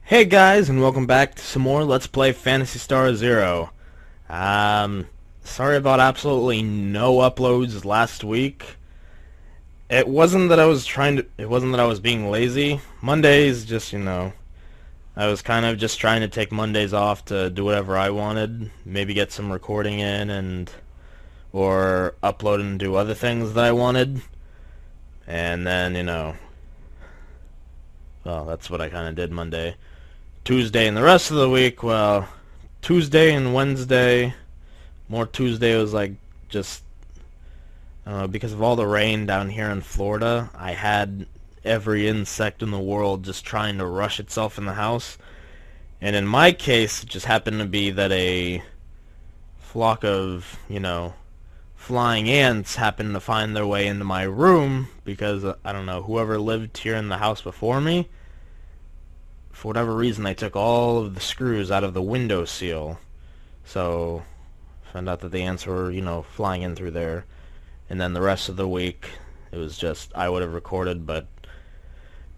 Hey guys, and welcome back to some more Let's Play Phantasy Star Zero. Sorry about absolutely no uploads last week. It wasn't that I was being lazy. Mondays, I was kind of just trying to take Mondays off to do whatever I wanted. Maybe get some recording in or upload and do other things that I wanted. And then, well, that's what I kind of did Monday. Tuesday and the rest of the week, well, Tuesday and Wednesday, more Tuesday was like just, I don't know, because of all the rain down here in Florida, I had every insect in the world just trying to rush itself in the house. And in my case, it just happened to be that a flock of, flying ants happened to find their way into my room because, I don't know, whoever lived here in the house before me, for whatever reason, they took all of the screws out of the window seal. So, found out that the ants were, flying in through there. And then the rest of the week, it was just, I would have recorded, but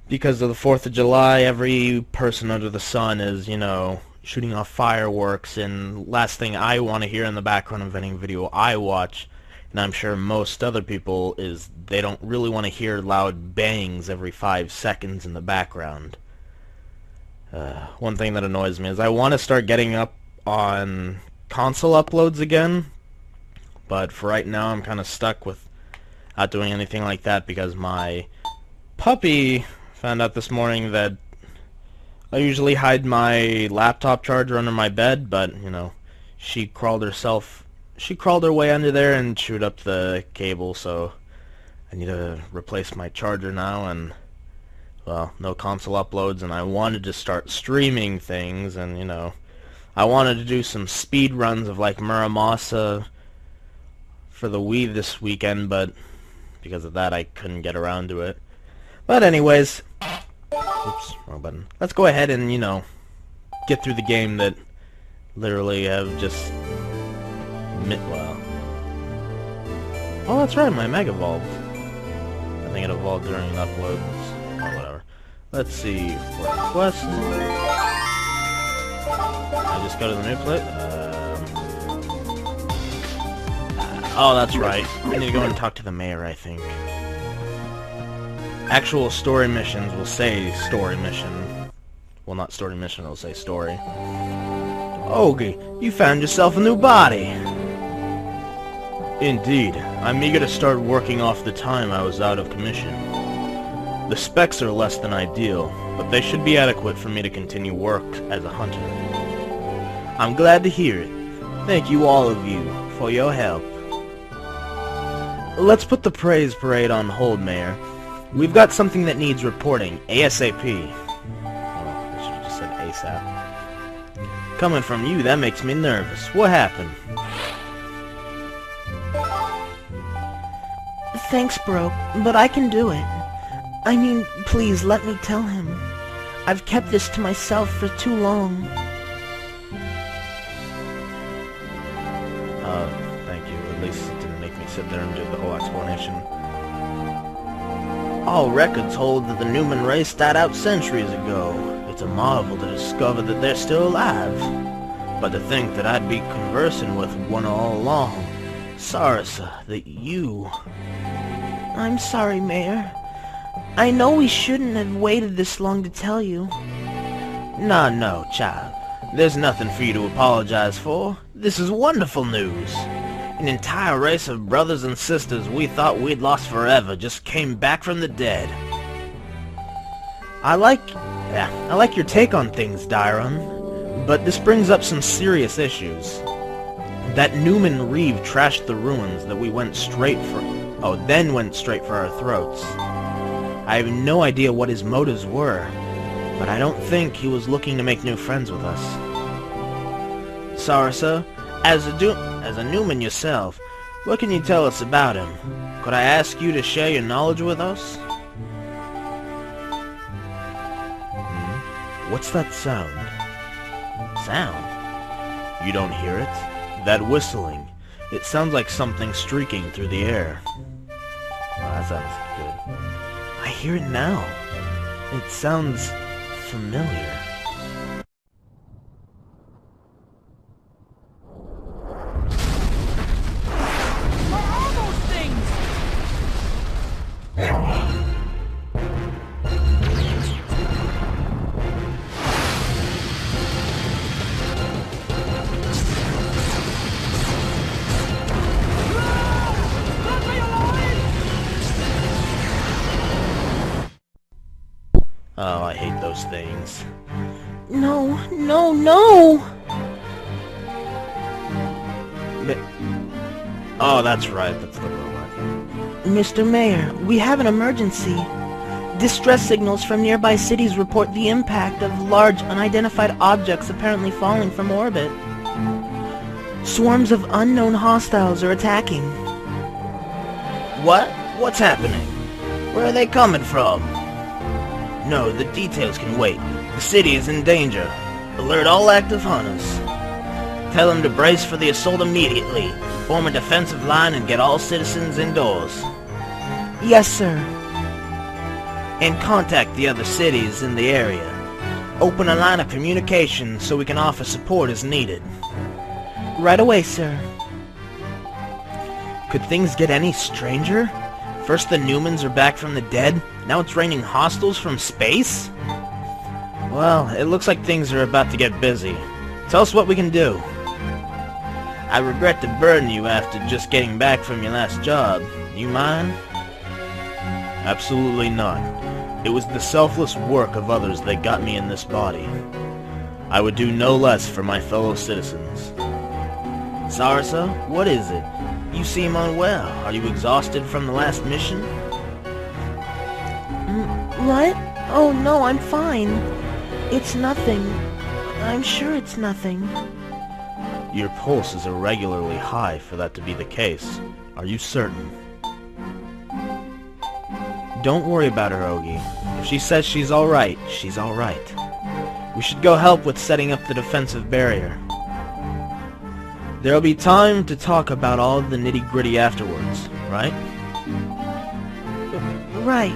because of the 4th of July, every person under the sun is, shooting off fireworks, and last thing I want to hear in the background of any video I watch, and I'm sure most other people, is they don't really want to hear loud bangs every 5 seconds in the background. One thing that annoys me is I want to start getting up on console uploads again, but for right now I'm kind of stuck with not doing anything like that because my puppy found out this morning that I usually hide my laptop charger under my bed, but, she crawled her way under there and chewed up the cable, so I need to replace my charger now, and well, no console uploads, and I wanted to start streaming things, and, I wanted to do some speed runs of, like, Muramasa for the Wii this weekend, but because of that, I couldn't get around to it. But anyways, oops, wrong button. Let's go ahead and, get through the game that literally have just, well, oh, that's right, my Mega evolved. I think it evolved during uploads. Whatever. Let's see. For quest. I just go to the new place. Oh, that's right. I need to go and talk to the mayor, I think. Actual story missions will say story mission. Well, not story mission, it'll say story. Ogie, you found yourself a new body. Indeed. I'm eager to start working off the time I was out of commission. The specs are less than ideal, but they should be adequate for me to continue work as a hunter. I'm glad to hear it. Thank you all of you for your help. Let's put the praise parade on hold, Mayor. We've got something that needs reporting, ASAP. Oh, I should have just said ASAP. Coming from you, that makes me nervous. What happened? Thanks, bro, but I can do it. I mean, please let me tell him. I've kept this to myself for too long. Thank you. At least it didn't make me sit there and do the whole explanation. All records hold that the Newman race died out centuries ago. It's a marvel to discover that they're still alive. But to think that I'd be conversing with one all along. Sorry, sir, that you... I'm sorry, Mayor. I know we shouldn't have waited this long to tell you. No, child. There's nothing for you to apologize for. This is wonderful news. An entire race of brothers and sisters we thought we'd lost forever just came back from the dead. I like your take on things, Dyron, but this brings up some serious issues. That Newman Reeve trashed the ruins that we went straight for our throats. I have no idea what his motives were, but I don't think he was looking to make new friends with us. Sorry, sir. As a Newman yourself, what can you tell us about him? Could I ask you to share your knowledge with us? What's that sound? Sound? You don't hear it? That whistling. It sounds like something streaking through the air. Oh, that sounds good. I hear it now. It sounds familiar. Oh, I hate those things. No, no, no! Oh, that's right, that's the robot. Mr. Mayor, we have an emergency. Distress signals from nearby cities report the impact of large unidentified objects apparently falling from orbit. Swarms of unknown hostiles are attacking. What? What's happening? Where are they coming from? No, the details can wait. The city is in danger. Alert all active hunters. Tell them to brace for the assault immediately. Form a defensive line and get all citizens indoors. Yes, sir. And contact the other cities in the area. Open a line of communication so we can offer support as needed. Right away, sir. Could things get any stranger? First the Newmans are back from the dead, now it's raining hostiles from space? Well, it looks like things are about to get busy. Tell us what we can do. I regret to burden you after just getting back from your last job. You mind? Absolutely not. It was the selfless work of others that got me in this body. I would do no less for my fellow citizens. Sarasa, what is it? You seem unwell. Are you exhausted from the last mission? What? Oh, no, I'm fine. It's nothing. I'm sure it's nothing. Your pulse is irregularly high for that to be the case. Are you certain? Don't worry about her, Ogie. If she says she's alright, she's alright. We should go help with setting up the defensive barrier. There'll be time to talk about all the nitty-gritty afterwards, right? Right.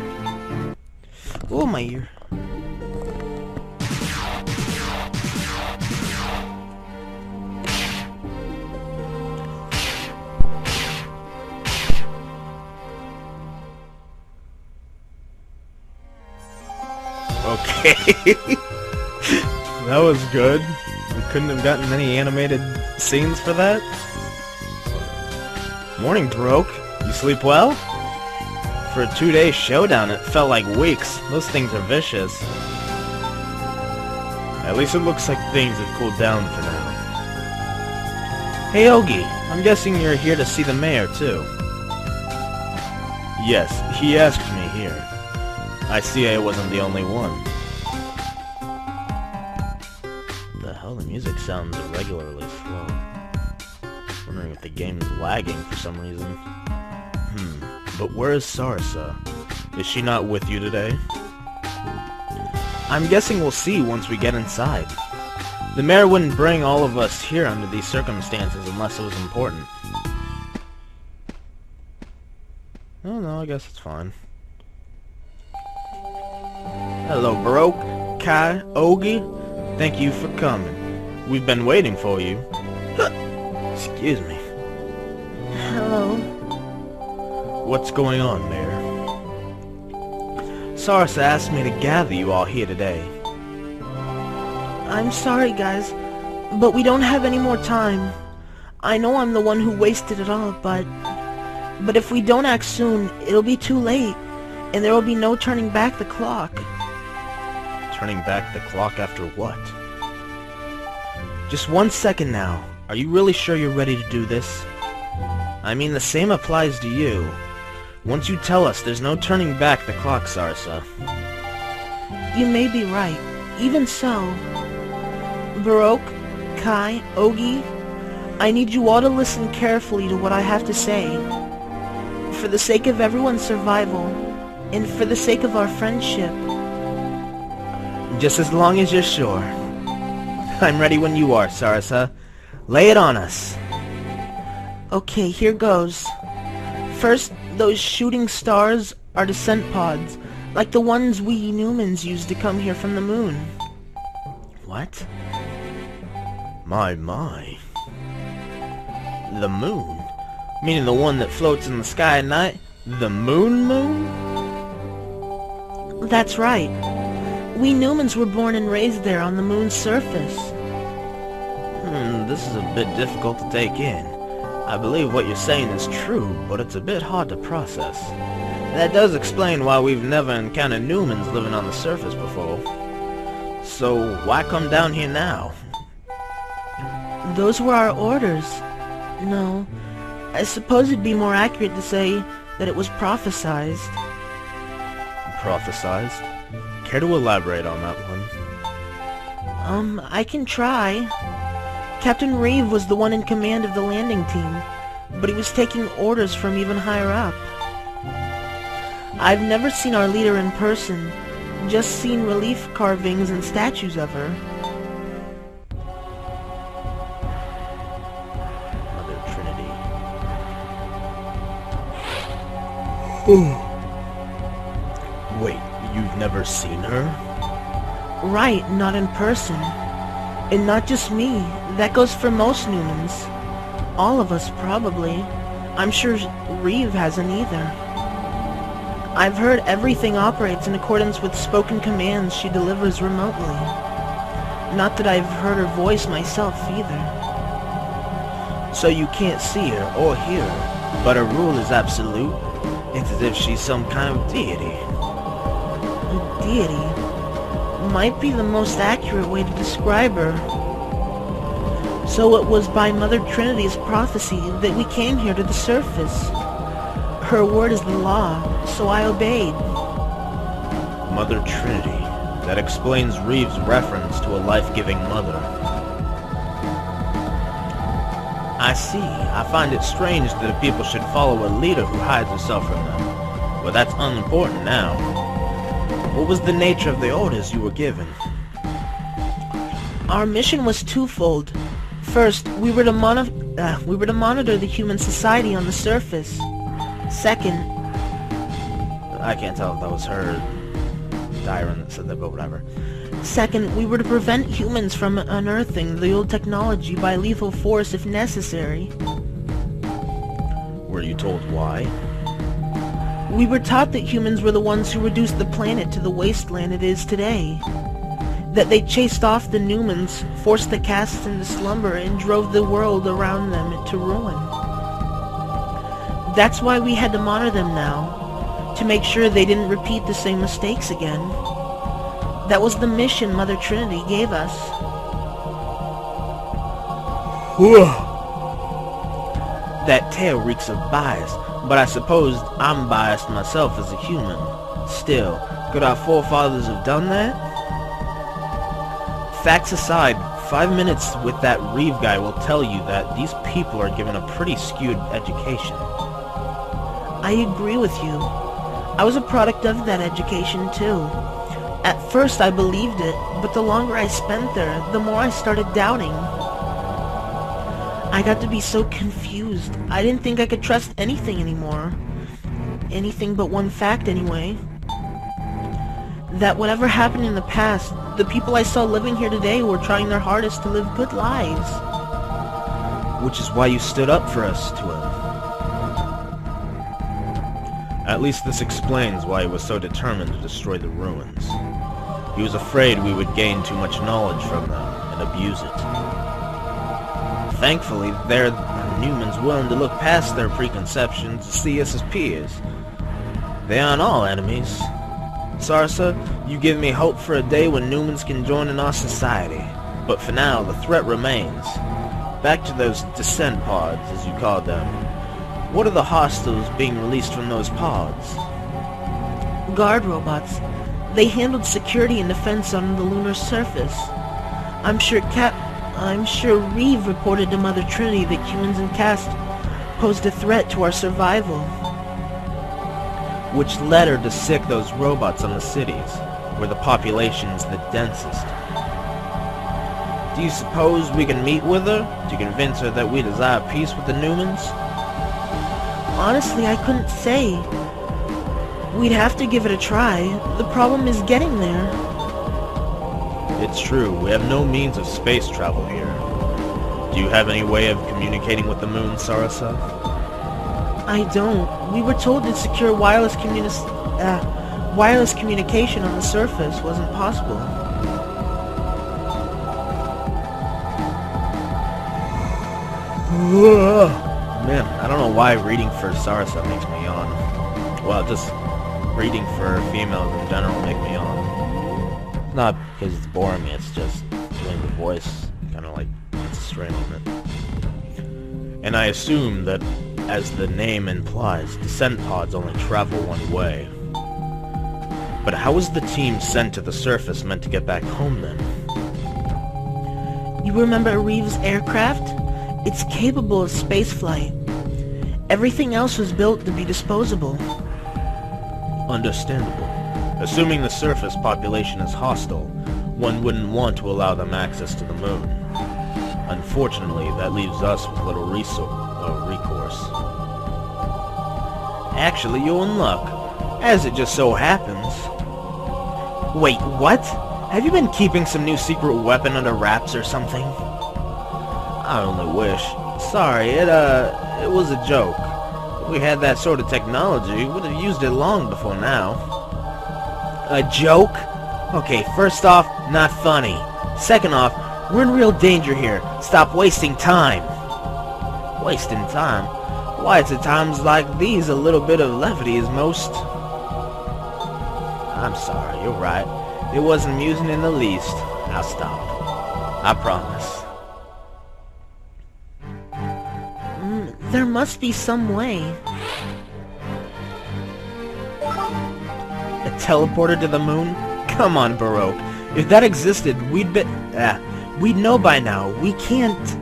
Oh, my ear. Okay. That was good. We couldn't have gotten any animated scenes for that. Morning, Broke. You sleep well? For a 2-day showdown, it felt like weeks. Those things are vicious. At least it looks like things have cooled down for now. Hey, Ogie. I'm guessing you're here to see the mayor, too. Yes, he asked me here. I see I wasn't the only one. The hell, the music sounds irregularly slow. Wondering if the game's lagging for some reason. But where is Sarasa? Is she not with you today? I'm guessing we'll see once we get inside. The mayor wouldn't bring all of us here under these circumstances unless it was important. Oh no, I guess it's fine. Hello, Baroque, Kai, Ogie. Thank you for coming. We've been waiting for you. Excuse me. Hello. What's going on, Mayor? Sarasa asked me to gather you all here today. I'm sorry, guys, but we don't have any more time. I know I'm the one who wasted it all, but if we don't act soon, it'll be too late, and there will be no turning back the clock. Turning back the clock after what? Just 1 second now. Are you really sure you're ready to do this? I mean, the same applies to you. Once you tell us, there's no turning back the clock, Sarasa. You may be right. Even so, Baroque, Kai, Ogie, I need you all to listen carefully to what I have to say. For the sake of everyone's survival, and for the sake of our friendship. Just as long as you're sure. I'm ready when you are, Sarasa. Lay it on us. Okay, here goes. First, those shooting stars are descent pods, like the ones we Newmans used to come here from the moon. What? My. The moon? Meaning the one that floats in the sky at night? The moon? That's right. We Newmans were born and raised there on the moon's surface. This is a bit difficult to take in. I believe what you're saying is true, but it's a bit hard to process. That does explain why we've never encountered Newmans living on the surface before. So why come down here now? Those were our orders. No, I suppose it'd be more accurate to say that it was prophesized. Prophesized? Care to elaborate on that one? I can try. Captain Reeve was the one in command of the landing team, but he was taking orders from even higher up. I've never seen our leader in person, just seen relief carvings and statues of her. Mother Trinity. Wait, you've never seen her? Right, not in person. And not just me, that goes for most Newmans. All of us, probably. I'm sure Reeve hasn't either. I've heard everything operates in accordance with spoken commands she delivers remotely. Not that I've heard her voice myself either. So you can't see her or hear her, but her rule is absolute. It's as if she's some kind of deity. A deity might be the most accurate way to describe her. So it was by Mother Trinity's prophecy that we came here to the surface. Her word is the law, so I obeyed. Mother Trinity. That explains Reeve's reference to a life-giving mother. I see. I find it strange that a people should follow a leader who hides herself from them. But that's unimportant now. What was the nature of the orders you were given? Our mission was twofold. First, we were to monitor the human society on the surface. Second... I can't tell if that was her, Dyron, that said that, but whatever. Second, we were to prevent humans from unearthing the old technology by lethal force if necessary. Were you told why? We were taught that humans were the ones who reduced the planet to the wasteland it is today. That they chased off the Newmans, forced the castes into slumber, and drove the world around them to ruin. That's why we had to monitor them now, to make sure they didn't repeat the same mistakes again. That was the mission Mother Trinity gave us. That tale reeks of bias, but I suppose I'm biased myself as a human. Still, could our forefathers have done that? Facts aside, 5 minutes with that Reeve guy will tell you that these people are given a pretty skewed education. I agree with you. I was a product of that education too. At first I believed it, but the longer I spent there, the more I started doubting. I got to be so confused. I didn't think I could trust anything anymore. Anything but one fact anyway. That whatever happened in the past, the people I saw living here today were trying their hardest to live good lives. Which is why you stood up for us to him. At least this explains why he was so determined to destroy the ruins. He was afraid we would gain too much knowledge from them and abuse it. Thankfully, there are Newmans willing to look past their preconceptions to see us as peers. They aren't all enemies. Sarsa, you give me hope for a day when Newmans can join in our society. But for now, the threat remains. Back to those descent pods, as you called them. What are the hostiles being released from those pods? Guard robots. They handled security and defense on the lunar surface. I'm sure Reeve reported to Mother Trinity that humans and caste posed a threat to our survival. Which led her to sic those robots on the cities, where the population's the densest. Do you suppose we can meet with her to convince her that we desire peace with the Newmans? Honestly, I couldn't say. We'd have to give it a try. The problem is getting there. It's true, we have no means of space travel here. Do you have any way of communicating with the moon, Sarasa? I don't. We were told that secure wireless communication on the surface wasn't possible. Man, I don't know why reading for Sarasa makes me yawn. Well, just breeding for females in general make me yawn. Not because it's boring me, it's just doing the voice, kind of like, it's a strain on it. And I assume that, as the name implies, descent pods only travel one way. But how was the team sent to the surface meant to get back home then? You remember Reeves' aircraft? It's capable of spaceflight. Everything else was built to be disposable. Understandable. Assuming the surface population is hostile, one wouldn't want to allow them access to the moon. Unfortunately, that leaves us with little recourse. Actually, you're in luck, as it just so happens. Wait, what? Have you been keeping some new secret weapon under wraps or something? I only wish. Sorry, it was a joke. If we had that sort of technology, we would have used it long before now. A joke? Okay, first off, not funny. Second off, we're in real danger here. Stop wasting time. Wasting time? Why, it's at times like these a little bit of levity is most... I'm sorry, you're right. It wasn't amusing in the least. I'll stop. I promise. There must be some way. A teleporter to the moon? Come on, Baroque. If that existed, we'd know by now. We can't...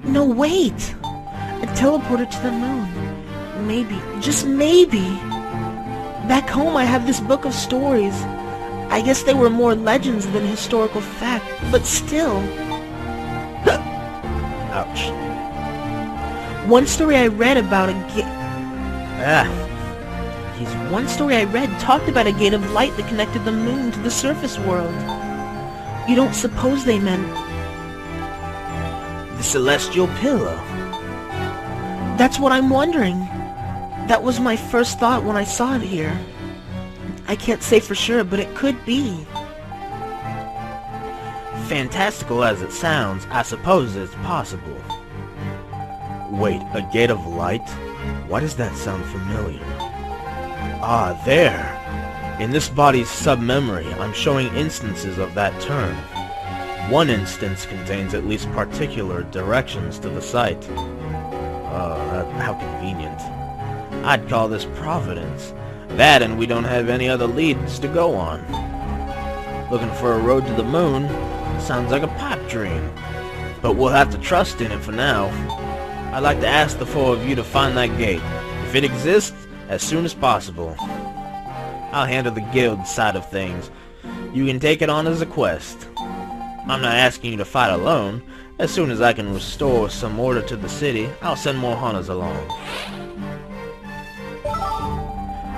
No, wait! A teleporter to the moon. Maybe, just maybe. Back home I have this book of stories. I guess they were more legends than historical fact, but still. Ouch. One story I read about a One story I read talked about a gate of light that connected the moon to the surface world. You don't suppose they meant... The celestial pillar? That's what I'm wondering. That was my first thought when I saw it here. I can't say for sure, but it could be. Fantastical as it sounds, I suppose it's possible. Wait, a gate of light? Why does that sound familiar? Ah, there! In this body's sub-memory, I'm showing instances of that term. One instance contains at least particular directions to the site. How convenient. I'd call this Providence. That and we don't have any other leads to go on. Looking for a road to the moon? Sounds like a pipe dream. But we'll have to trust in it for now. I'd like to ask the four of you to find that gate. If it exists, as soon as possible. I'll handle the guild side of things. You can take it on as a quest. I'm not asking you to fight alone. As soon as I can restore some order to the city, I'll send more hunters along.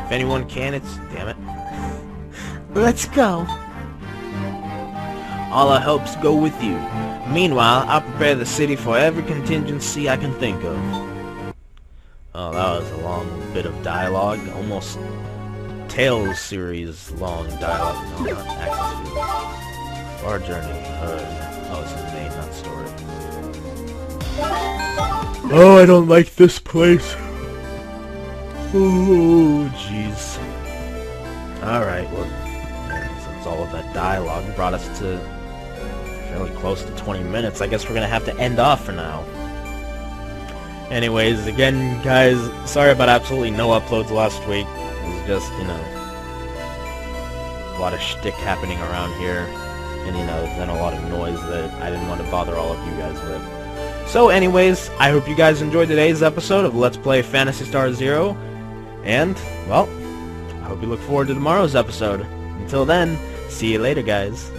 If anyone can, it's... damn it. Let's go. All our hopes go with you. Meanwhile, I'll prepare the city for every contingency I can think of. Oh, that was a long bit of dialogue. Almost Tales series long dialogue. No, not action series. Our journey. Oh, it's a name, not story. Oh, I don't like this place. Oh, jeez. Alright, well, since all of that dialogue brought us to fairly close to 20 minutes, I guess we're gonna have to end off for now. Anyways, again, guys, sorry about absolutely no uploads last week. It was just, you know, a lot of shtick happening around here, and, you know, then a lot of noise that I didn't want to bother all of you guys with. So, anyways, I hope you guys enjoyed today's episode of Let's Play Phantasy Star Zero, and, well, I hope you look forward to tomorrow's episode. Until then, see you later, guys.